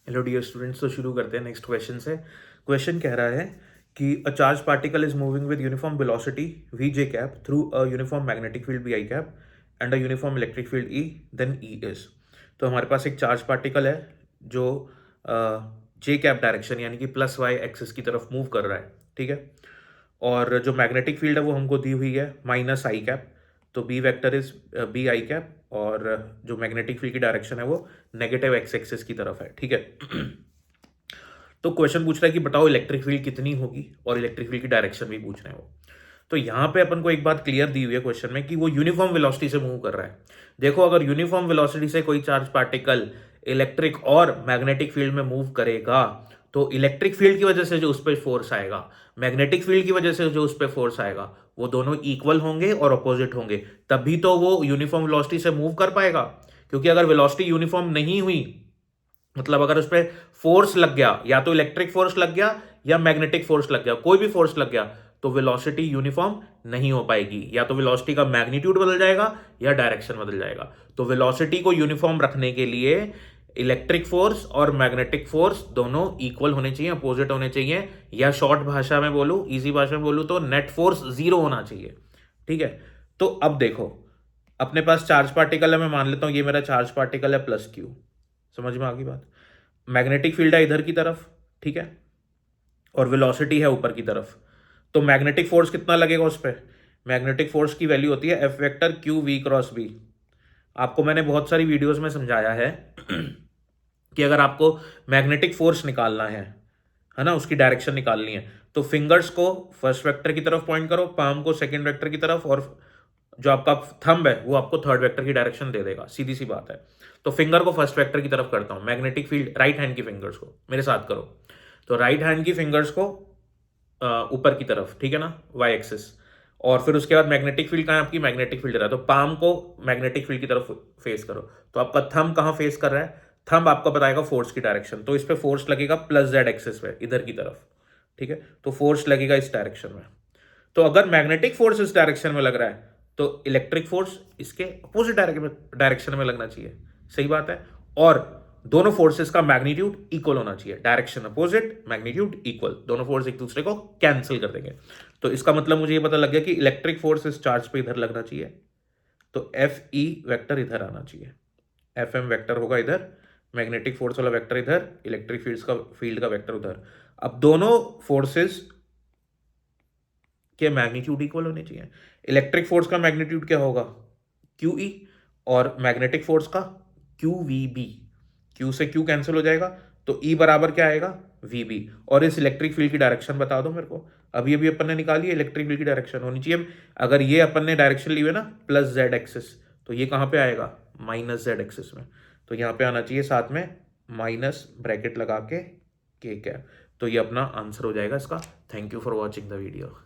Hello dear students, तो शुरू करते हैं नेक्स्ट क्वेश्चन से। क्वेश्चन कह रहा है कि a charge particle is moving with uniform velocity V J cap through a uniform magnetic field B I cap and a uniform electric field E, then E is. तो हमारे पास एक charge particle है जो जे cap direction यानी कि plus Y axis की तरफ move कर रहा है, ठीक है। और जो मैग्नेटिक फील्ड है वो हमको दी हुई है माइनस आई कैप, तो B vector is B I cap, और जो मैग्नेटिक फील्ड की डायरेक्शन है वो नेगेटिव एक्स एक्सिस की तरफ है, ठीक है। तो क्वेश्चन पूछ रहा है कि बताओ इलेक्ट्रिक फील्ड कितनी होगी, और इलेक्ट्रिक फील्ड की डायरेक्शन भी पूछ रहे हैं वो। तो यहाँ पे अपन को एक बात क्लियर दी हुई है क्वेश्चन में कि वो यूनिफॉर्म वेलोसिटी से मूव कर रहा है। देखो, अगर यूनिफॉर्म वेलोसिटी से कोई चार्ज पार्टिकल इलेक्ट्रिक और मैग्नेटिक फील्ड में मूव करेगा तो इलेक्ट्रिक फील्ड की वजह से जो उस पर फोर्स आएगा, मैग्नेटिक फील्ड की वजह से जो उस पर फोर्स आएगा, वो दोनों इक्वल होंगे और अपोजिट होंगे, तभी तो वो यूनिफॉर्म वेलोसिटी से मूव कर पाएगा। क्योंकि अगर वेलोसिटी यूनिफॉर्म नहीं हुई, मतलब अगर उस पर फोर्स लग गया, या तो इलेक्ट्रिक फोर्स लग गया या मैग्नेटिक फोर्स लग गया, कोई भी फोर्स लग गया, तो वेलोसिटी यूनिफॉर्म नहीं हो पाएगी। या तो वेलोसिटी का मैग्नीट्यूड बदल जाएगा या डायरेक्शन बदल जाएगा। तो वेलोसिटी को यूनिफॉर्म रखने के लिए इलेक्ट्रिक फोर्स और मैग्नेटिक फोर्स दोनों इक्वल होने चाहिए, अपोजिट होने चाहिए, या शॉर्ट भाषा में बोलूं, इजी भाषा में बोलूं तो नेट फोर्स जीरो होना चाहिए, ठीक है। तो अब देखो, अपने पास चार्ज पार्टिकल है, मैं मान लेता हूं ये मेरा चार्ज पार्टिकल है प्लस क्यू। समझ में आ गई बात? मैग्नेटिक फील्ड है इधर की तरफ, ठीक है, और वेलोसिटी है ऊपर की तरफ। तो मैग्नेटिक फोर्स कितना लगेगा उस पर? मैग्नेटिक फोर्स की वैल्यू होती है F vector Q V cross B. आपको मैंने बहुत सारी वीडियोस में समझाया है कि अगर आपको मैग्नेटिक फोर्स निकालना है ना, उसकी डायरेक्शन निकालनी है, तो फिंगर्स को फर्स्ट वेक्टर की तरफ पॉइंट करो, पाम को सेकंड वेक्टर की तरफ, और जो आपका थंब है वो आपको थर्ड वेक्टर की डायरेक्शन दे देगा। सीधी सी बात है। तो फिंगर को फर्स्ट वेक्टर की तरफ करता हूं, मैग्नेटिक फील्ड राइट हैंड की फिंगर्स को मेरे साथ करो। तो राइट हैंड की फिंगर्स को ऊपर की तरफ, ठीक है ना, वाई एक्सिस। और फिर उसके बाद मैग्नेटिक फील्ड कहाँ है आपकी? मैग्नेटिक फील्ड रहा है, तो पाम को मैग्नेटिक फील्ड की तरफ फेस करो। तो आपका थंब कहाँ फेस कर रहा है? थंब आपको बताएगा फोर्स की डायरेक्शन। तो इस पे फोर्स लगेगा प्लस जेड एक्सिस पे, इधर की तरफ, ठीक है। तो फोर्स लगेगा इस डायरेक्शन में। तो अगर मैग्नेटिक फोर्स इस डायरेक्शन में लग रहा है तो इलेक्ट्रिक फोर्स इसके अपोजिट डायरेक्शन में लगना चाहिए। सही बात है। और दोनों फोर्सेस का मैग्नीट्यूड इक्वल होना चाहिए, डायरेक्शन अपोजिट, मैग्नीट्यूड इक्वल, दोनों फोर्स एक दूसरे को कैंसिल कर देंगे। तो इसका मतलब मुझे ये पता लग गया कि इलेक्ट्रिक फोर्स इस चार्ज पे इधर लगना चाहिए, तो एफ ई वेक्टर इधर आना चाहिए, एफ एम वेक्टर होगा इधर, मैग्नेटिक फोर्स वाला वेक्टर इधर, इलेक्ट्रिक फील्ड का वेक्टर उधर। अब दोनों फोर्सेस के मैग्नीट्यूड इक्वल होने चाहिए। इलेक्ट्रिक फोर्स का मैग्नीट्यूड क्या होगा? क्यू ई, और मैग्नेटिक फोर्स का क्यू वी बी। क्यू से क्यू कैंसिल हो जाएगा, तो ई बराबर क्या आएगा? V B. और इस इलेक्ट्रिक फील्ड की डायरेक्शन बता दो मेरे को। अभी अभी अपन ने निकाली है, इलेक्ट्रिक फील्ड की डायरेक्शन होनी चाहिए। अगर ये अपन ने डायरेक्शन ली हुई है ना प्लस जेड एक्सिस, तो ये कहाँ पे आएगा? माइनस जेड एक्सिस में। तो यहाँ पे आना चाहिए साथ में माइनस ब्रैकेट लगा के के कैप। तो ये अपना आंसर हो जाएगा इसका। Thank you for watching the video.